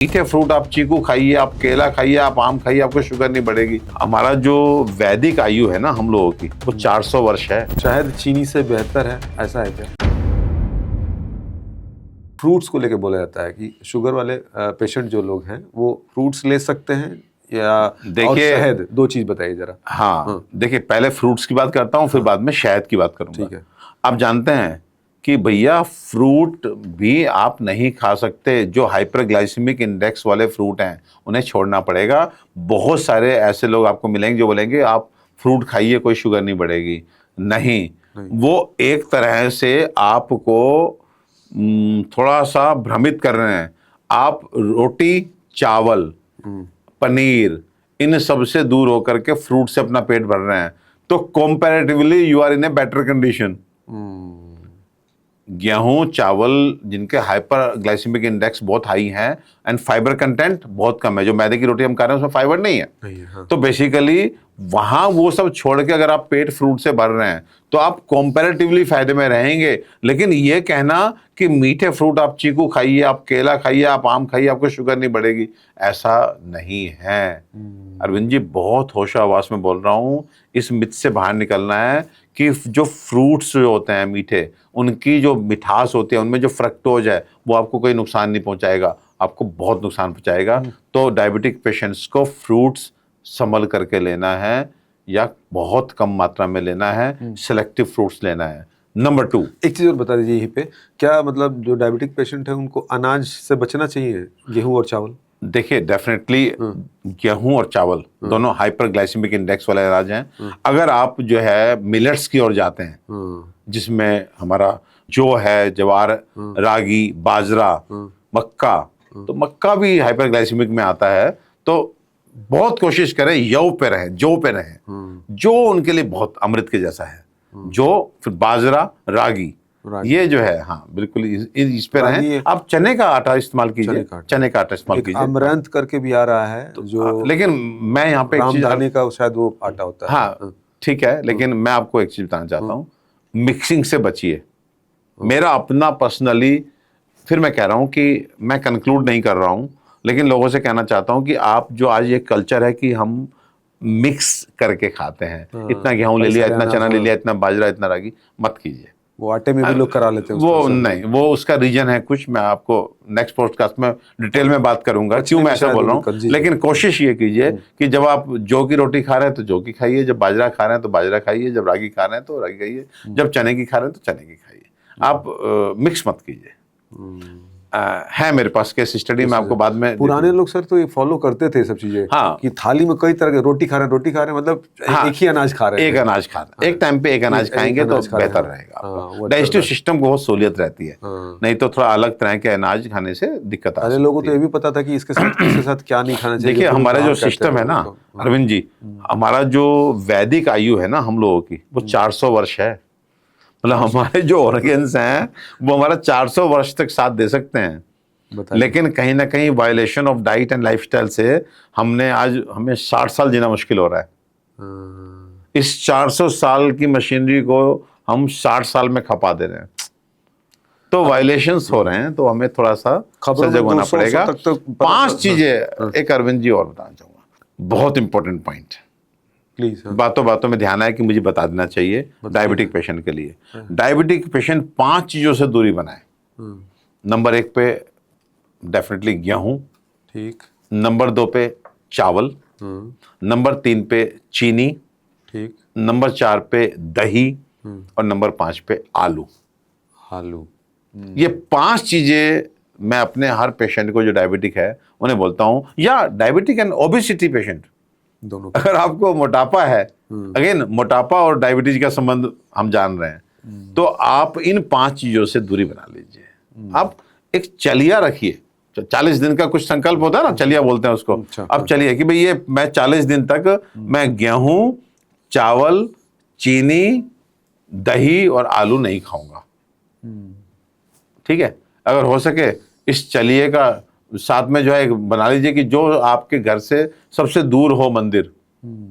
मीठे फ्रूट आप चीकू खाइए, आप केला खाइए, आप आम खाइए, आपको शुगर नहीं बढ़ेगी। हमारा जो वैदिक आयु है ना हम लोगों की वो 400 वर्ष है। शहद चीनी से बेहतर है, ऐसा है क्या? फ्रूट्स को लेके बोला जाता है कि शुगर वाले पेशेंट जो लोग हैं वो फ्रूट्स ले सकते हैं या और शहद, दो चीज बताइए जरा। हाँ, देखिए पहले फ्रूट्स की बात करता हूँ, फिर बाद में शहद की बात करूंगा। ठीक है। आप जानते हैं कि भैया फ्रूट भी आप नहीं खा सकते। जो हाइपरग्लाइसेमिक इंडेक्स वाले फ्रूट हैं उन्हें छोड़ना पड़ेगा। बहुत सारे ऐसे लोग आपको मिलेंगे जो बोलेंगे आप फ्रूट खाइए कोई शुगर नहीं बढ़ेगी। नहीं, वो एक तरह से आपको थोड़ा सा भ्रमित कर रहे हैं। आप रोटी, चावल, पनीर इन सब से दूर होकर के फ्रूट से अपना पेट भर रहे हैं, तो comparatively you are in a better condition. गेहूं, चावल जिनके हाइपर ग्लाइसेमिक इंडेक्स बहुत हाई है एंड फाइबर कंटेंट बहुत कम है, जो मैदे की रोटी हम खा रहे हैं उसमें फाइबर नहीं है, हाँ। तो बेसिकली वहां वो सब छोड़ के अगर आप पेट फ्रूट से भर रहे हैं तो आप कंपैरेटिवली फायदे में रहेंगे। लेकिन ये कहना कि मीठे फ्रूट आप चीकू खाइए, आप केला खाइए, आप आम खाइए, आपको शुगर नहीं बढ़ेगी, ऐसा नहीं है। अरविंद जी, बहुत होशावास में बोल रहा हूं, इस मिथ से बाहर निकलना है कि जो फ्रूट्स जो होते हैं मीठे, उनकी जो मिठास होती है, उनमें जो फ्रक्टोज है वो आपको कोई नुकसान नहीं पहुंचाएगा, आपको बहुत नुकसान पहुंचाएगा। तो डायबिटिक पेशेंट्स को फ्रूट्स संभल करके लेना है या बहुत कम मात्रा में लेना है, सिलेक्टिव फ्रूट्स लेना है। नंबर 2, एक चीज और बता दीजिए यहीं पे, क्या मतलब जो डायबिटिक पेशेंट है उनको अनाज से बचना चाहिए, गेहूं और चावल? देखिए डेफिनेटली गेहूं और चावल दोनों हाइपरग्लाइसेमिक इंडेक्स वाले अनाज हैं। अगर आप जो है मिलेट्स की ओर जाते हैं, जिसमें हमारा जो है ज्वार, रागी, बाजरा, मक्का, तो मक्का भी हाइपरग्लाइसेमिक में आता है। तो बहुत कोशिश करें यव पे रहें, जौ पे रहें, जो उनके लिए बहुत अमृत के जैसा है। जो फिर बाजरा, रागी, ये जो है, हाँ बिल्कुल इस पे रहें। आप चने का आटा इस्तेमाल कीजिए, चने का आटा इस्तेमाल कीजिए। अमरंथ करके भी आ रहा है तो, जो लेकिन मैं यहाँ पे एक चीज, रामदाने का शायद वो आटा होता है। हाँ ठीक है, लेकिन मैं आपको एक चीज बताना चाहता हूँ, मिक्सिंग से बचिए। मेरा अपना पर्सनली, फिर मैं कह रहा हूँ कि मैं कंक्लूड नहीं कर रहा हूँ, लेकिन लोगों से कहना चाहता हूँ कि आप जो आज ये कल्चर है कि हम मिक्स करके खाते हैं, इतना गेहूं ले लिया, इतना चना ले लिया, इतना बाजरा, इतना रागी, मत कीजिए। वो आटे में भी लोग करा लेते हैं वो नहीं, वो उसका रीजन है कुछ, मैं आपको नेक्स्ट पॉडकास्ट में डिटेल में बात करूंगा क्यों मैं ऐसा बोल रहा हूँ। लेकिन कोशिश ये कीजिए कि जब आप जौ की रोटी खा रहे हैं तो जौ की खाइए, जब बाजरा खा रहे हैं तो बाजरा खाइए, जब रागी खा रहे हैं तो रागी खाइए, जब चने की खा रहे हैं तो चने की खाइए। आप मिक्स मत कीजिए। है मेरे पास केस स्टडी में आपको बाद में। पुराने लोग सर तो ये फॉलो करते थे सब चीजें। हाँ, कि थाली में कई तरह के रोटी खा रहे हैं, मतलब एक ही अनाज खा रहे हैं। एक अनाज खा रहे हैं, एक टाइम पे एक अनाज खाएंगे तो बेहतर रहेगा आपको। डाइजेस्टिव सिस्टम को बहुत सहूलियत रहती है, नहीं तो थोड़ा अलग तरह के अनाज खाने से दिक्कत आ सकती है। लोगों को तो ये भी पता था कि इसके साथ क्या नहीं खाना चाहिए। देखिए हमारा जो सिस्टम है ना अरविंद जी, हमारा जो वैदिक आयु है ना हम लोगों की वो 400 वर्ष है। मतलब हमारे जो ऑर्गेन्स हैं वो हमारा 400 वर्ष तक साथ दे सकते हैं। लेकिन कहीं ना कहीं violation of diet and lifestyle से हमें 60 साल जीना मुश्किल हो रहा है। इस 400 साल की मशीनरी को हम 60 साल में खपा दे रहे हैं, तो वायलेशंस हो रहे हैं, तो हमें थोड़ा सा सजग होना पड़ेगा। 5 चीजें एक अरविंद जी और बताना चाहूंगा, बहुत इंपॉर्टेंट पॉइंट, प्लीज। बातों बातों में ध्यान आए कि मुझे बता देना चाहिए डायबिटिक पेशेंट के लिए। डायबिटिक पेशेंट 5 चीजों से दूरी बनाए। नंबर 1 पे डेफिनेटली गेहूं, ठीक। नंबर 2 पे चावल, नंबर 3 पे चीनी, ठीक। नंबर 4 पे दही, और नंबर 5 पे आलू। ये 5 चीजें मैं अपने हर पेशेंट को जो डायबिटिक है उन्हें बोलता हूं, या डायबिटिक एंड ओबेसिटी पेशेंट दोनों। अगर आपको मोटापा है, अगेन मोटापा और डायबिटीज का संबंध हम जान रहे हैं, तो आप इन 5 चीजों से दूरी बना लीजिए। आप एक चलिया रखिए, 40 दिन का कुछ संकल्प होता है ना, चलिया बोलते हैं उसको। अब चलिए कि भाई ये मैं 40 दिन तक मैं गेहूं, चावल, चीनी, दही और आलू नहीं खाऊंगा। ठीक है, अगर हो सके इस चलिए का साथ में जो है बना लीजिए कि जो आपके घर से सबसे दूर हो मंदिर,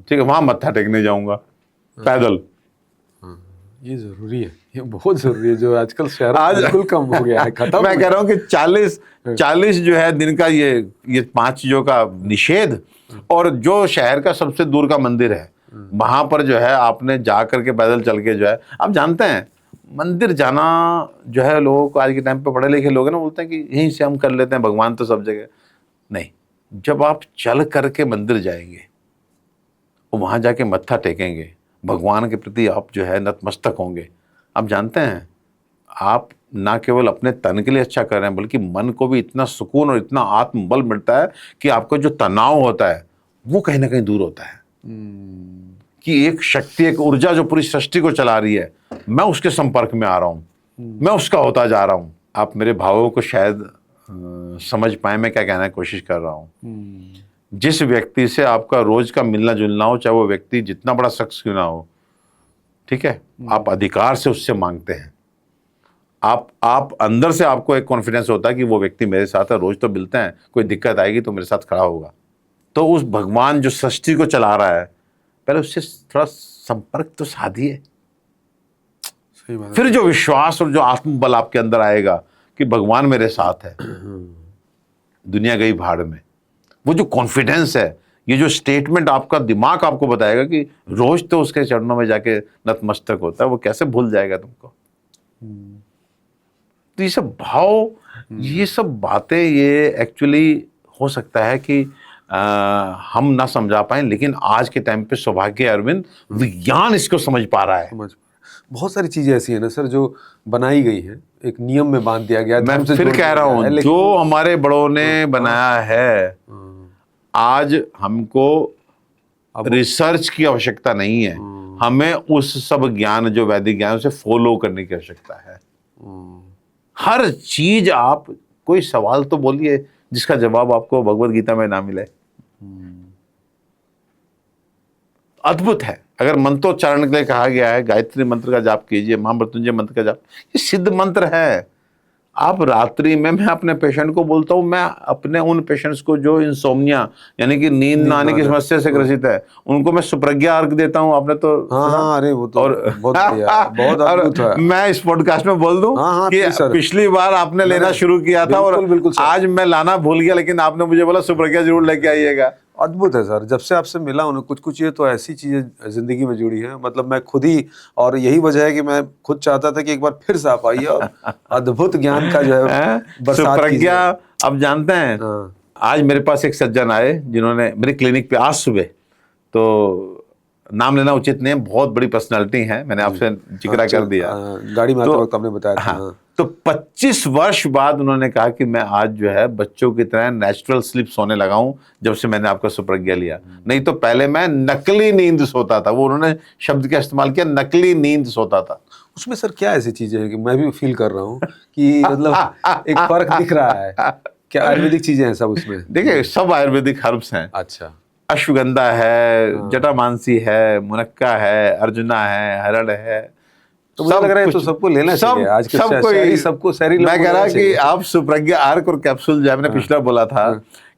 ठीक है, वहां मत्था टेकने जाऊंगा पैदल। ये जरूरी है, ये बहुत जरूरी है, जो आजकल शहर आज बिल्कुल कम हो गया है, खत्म मैं हो कह रहा हूँ कि 40 जो है दिन का ये 5 चीजों का निषेध, और जो शहर का सबसे दूर का मंदिर है वहां पर जो है आपने जा करके पैदल चल के जो है, आप जानते हैं मंदिर जाना जो है, लोगों को आज के टाइम पे पढ़े लिखे लोग हैं ना, बोलते हैं कि यहीं से हम कर लेते हैं, भगवान तो सब जगह नहीं। जब आप चल करके मंदिर जाएंगे और वहां जाके मत्था टेकेंगे, भगवान के प्रति आप जो है नतमस्तक होंगे, आप जानते हैं आप ना केवल अपने तन के लिए अच्छा कर रहे हैं, बल्कि मन को भी इतना सुकून और इतना आत्मबल मिलता है कि आपका जो तनाव होता है वो कहीं ना कहीं दूर होता है। कि एक शक्ति, एक ऊर्जा जो पूरी सृष्टि को चला रही है, मैं उसके संपर्क में आ रहा हूं, मैं उसका होता जा रहा हूं। आप मेरे भावों को शायद समझ पाए मैं क्या कहने की कोशिश कर रहा हूं। जिस व्यक्ति से आपका रोज का मिलना जुलना हो, चाहे वो व्यक्ति जितना बड़ा शख्स क्यों ना हो, ठीक है, आप अधिकार से उससे मांगते हैं, आप अंदर से आपको एक कॉन्फिडेंस होता है कि वो व्यक्ति मेरे साथ है, रोज तो मिलते हैं, कोई दिक्कत आएगी तो मेरे साथ खड़ा होगा। तो उस भगवान जो सृष्टि को चला रहा है, पहले उससे थोड़ा संपर्क तो साधिए, सही बात है। फिर जो विश्वास और जो आत्मबल आपके अंदर आएगा कि भगवान मेरे साथ है, दुनिया गई भाड़ में, वो जो कॉन्फिडेंस है, ये जो स्टेटमेंट आपका दिमाग आपको बताएगा कि रोज तो उसके चरणों में जाके नतमस्तक होता है, वो कैसे भूल जाएगा तुमको। तो ये सब भाव, ये सब बातें, ये एक्चुअली हो सकता है कि हम ना समझा पाए, लेकिन आज के टाइम पे सौभाग्य अरविंद, विज्ञान इसको समझ पा रहा है। बहुत सारी चीजें ऐसी है ना सर जो बनाई गई है, एक नियम में बांध दिया गया। मैं फिर कह रहा हूं, जो हमारे बड़ों ने बनाया है, आज हमको रिसर्च की आवश्यकता नहीं है, हमें उस सब ज्ञान जो वैदिक ज्ञान उसे फॉलो करने की आवश्यकता है। हर चीज, आप कोई सवाल तो बोलिए जिसका जवाब आपको भगवत गीता में ना मिले। अद्भुत है। अगर मंत्रोच्चारण के लिए कहा गया है, गायत्री मंत्र का जाप कीजिए, महामृत्युंजय मंत्र का जाप, ये सिद्ध मंत्र है। आप रात्रि में, मैं अपने पेशेंट को बोलता हूं, मैं अपने उन पेशेंट्स को जो इंसोम्निया यानी कि नींद ना आने की समस्या से ग्रसित है, उनको मैं सुप्रज्ञा अर्घ देता हूं। आपने तो हाँ, अरे वो तो और बहुत बढ़िया, बहुत अद्भुत है। मैं इस पॉडकास्ट में बोल दूं कि पिछली बार आपने लेना शुरू किया था और आज मैं लाना भूल गया, लेकिन आपने मुझे बोला सुप्रज्ञा जरूर लेके आइएगा। अद्भुत है सर, जब से आपसे मिला हूं, कुछ कुछ ये तो ऐसी चीजें जिंदगी में जुड़ी हैं, मतलब मैं खुद ही, और यही वजह है कि मैं खुद चाहता था कि एक बार फिर से आप आइए और अद्भुत ज्ञान का जो है सुप्रज्ञा। अब जानते हैं, आज मेरे पास एक सज्जन आए जिन्होंने मेरे क्लिनिक पे आज सुबह, तो नाम लेना उचित नहीं है, बहुत बड़ी पर्सनालिटी है, मैंने आपसे जिक्र कर दिया, गाड़ी में आते वक्त आपने बताया था। तो 25 वर्ष बाद उन्होंने कहा कि मैं आज जो है बच्चों की तरह नेचुरल स्लीप सोने लगा हूं जब से मैंने आपका सुप्रज्ञा लिया। नहीं तो पहले मैं नकली नींद सोता था। वो उन्होंने शब्द का इस्तेमाल किया, नकली नींद सोता था। उसमें सर क्या ऐसी चीजें हैं कि मैं भी फील कर रहा हूँ कि मतलब एक फर्क दिख रहा है? क्या आयुर्वेदिक चीजें हैं सब उसमें? देखिए, सब आयुर्वेदिक हर्ब्स हैं। अच्छा, अश्वगंधा है, जटामांसी है, मुनक्का है, अर्जुना है, हरड़ है, तो मुझे लग रहा है तो सबको लेना चाहिए आज के सबको शहरी लोगों को। मैं कह रहा कि आप सुप्रज्ञा अर्क और कैप्सूल, जो मैंने पिछला बोला था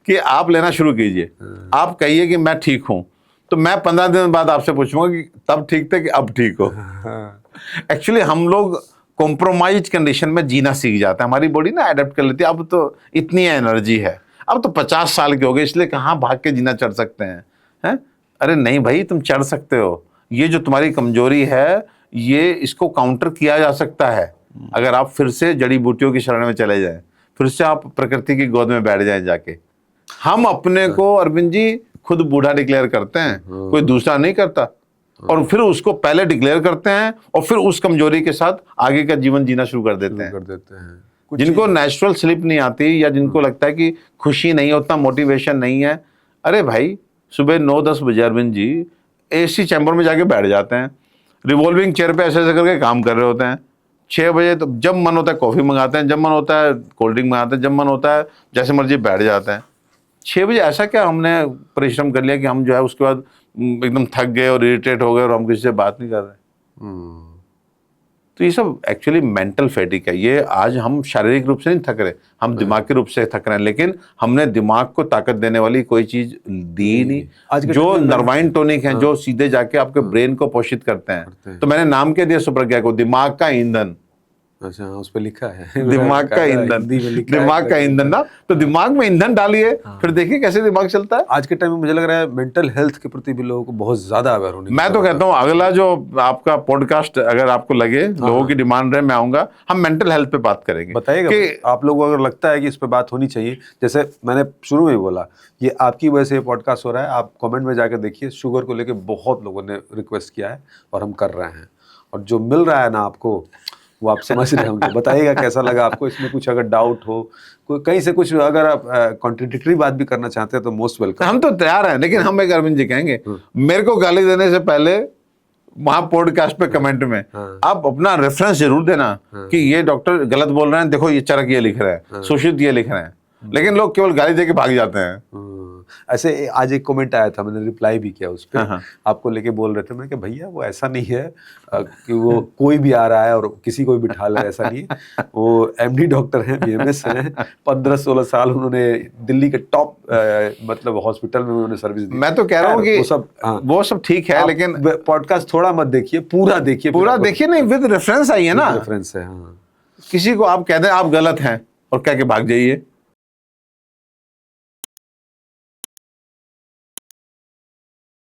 कि आप लेना शुरू कीजिए। आप कहिए कि मैं ठीक हूं, तो मैं 15 दिन बाद आपसे पूछूंगा कि तब ठीक थे कि अब ठीक हो। एक्चुअली हम लोग कॉम्प्रोमाइज कंडीशन में जीना सीख जाते हैं, हमारी बॉडी ना अडेप्ट कर लेती है। अब तो इतनी एनर्जी है, अब तो 50 साल के हो गए, इसलिए कहाँ भाग के जीना चढ़ सकते हैं? अरे नहीं भाई, तुम चढ़ सकते हो। ये जो तुम्हारी कमजोरी है, ये इसको काउंटर किया जा सकता है अगर आप फिर से जड़ी बूटियों की शरण में चले जाएं, फिर से आप प्रकृति की गोद में बैठ जाएं जाके। हम अपने को अरविंद जी खुद बूढ़ा डिक्लेयर करते हैं, कोई दूसरा नहीं करता, और फिर उसको पहले डिक्लेयर करते हैं और फिर उस कमजोरी के साथ आगे का जीवन जीना शुरू कर देते हैं। जिनको नेचुरल स्लीप नहीं आती, या जिनको लगता है कि खुशी नहीं है, उतना मोटिवेशन नहीं है, अरे भाई सुबह 9-10 बजे अरविंद जी एसी चैम्बर में जाके बैठ जाते हैं, रिवॉल्विंग चेयर पे ऐसे ऐसे करके काम कर रहे होते हैं। 6 बजे तो जब मन होता है कॉफी मंगाते हैं, जब मन होता है कोल्ड ड्रिंक मंगाते हैं, जब मन होता है जैसे मर्जी बैठ जाते हैं। 6 बजे ऐसा क्या हमने परिश्रम कर लिया कि हम जो है उसके बाद एकदम थक गए और इरिटेट हो गए और हम किसी से बात नहीं कर रहे? तो ये सब एक्चुअली मेंटल फैटिक है। ये आज हम शारीरिक रूप से नहीं थक रहे, हम दिमागी रूप से थक रहे हैं, लेकिन हमने दिमाग को ताकत देने वाली कोई चीज दी ही नहीं। जो नर्वाइन टॉनिक है, जो सीधे जाके आपके ब्रेन को पोषित करते हैं। तो मैंने नाम क्या दिया सुप्रज्ञा को, दिमाग का ईंधन। अच्छा, उस पे लिखा है दिमाग का ईंधन, दिमाग का ईंधन ना, तो दिमाग में ईंधन डालिए, फिर देखिए कैसे दिमाग चलता है। आज के टाइम में मुझे लग रहा है मेंटल हेल्थ के प्रति भी लोगों को बहुत ज्यादा अवेयर होने की मैं तो कहता हूँ अगला जो आपका पॉडकास्ट अगर आपको लगे लोगों की डिमांड रहे, मैं आऊंगा, हम मेंटल हेल्थ पे बात करेंगे। बताइएगा कि आप लोगों को अगर लगता है कि इस पे बात होनी चाहिए, जैसे मैंने शुरू में ही बोला, ये आपकी वजह से ये पॉडकास्ट हो रहा है। आप कमेंट में जाकर देखिए, शुगर को लेके बहुत लोगों ने रिक्वेस्ट किया है और हम कर रहे हैं, और जो मिल रहा है ना आपको, वो आप समझ रहे होंगे। बताइएगा कैसा लगा आपको, इसमें कुछ अगर डाउट हो, कोई कहीं से कुछ अगर आप कॉन्ट्रडिक्टरी बात भी करना चाहते हैं तो मोस्ट वेलकम। हम तो तैयार हैं, लेकिन हम एक अरविंद जी कहेंगे, मेरे को गाली देने से पहले वहां पॉडकास्ट पे कमेंट में आप अपना रेफरेंस जरूर देना कि ये डॉक्टर गलत बोल रहे हैं, देखो ये चरक ये लिख रहे हैं, सुशीत ये लिख रहे हैं। लेकिन लोग केवल गाली देके भाग जाते हैं। ऐसे आज एक कमेंट आया था, मैंने रिप्लाई भी किया उस पर, आपको लेके बोल रहे थे, मैं कि भैया वो ऐसा नहीं है कि वो कोई भी आ रहा है और किसी को भी बिठा ले, ऐसा नहीं है। वो एमडी डॉक्टर हैं, बीएमएस हैं, 15-16 साल उन्होंने दिल्ली के टॉप मतलब हॉस्पिटल में उन्होंने सर्विस दी। मैं तो कह रहा हूँ कि वो सब ठीक है, लेकिन पॉडकास्ट थोड़ा मत देखिए, पूरा देखिए। पूरा देखिए नहीं, विद रेफरेंस आइए ना। रेफरेंस है, हाँ। किसी को आप कह दें आप गलत हैं और कह के भाग जाइए,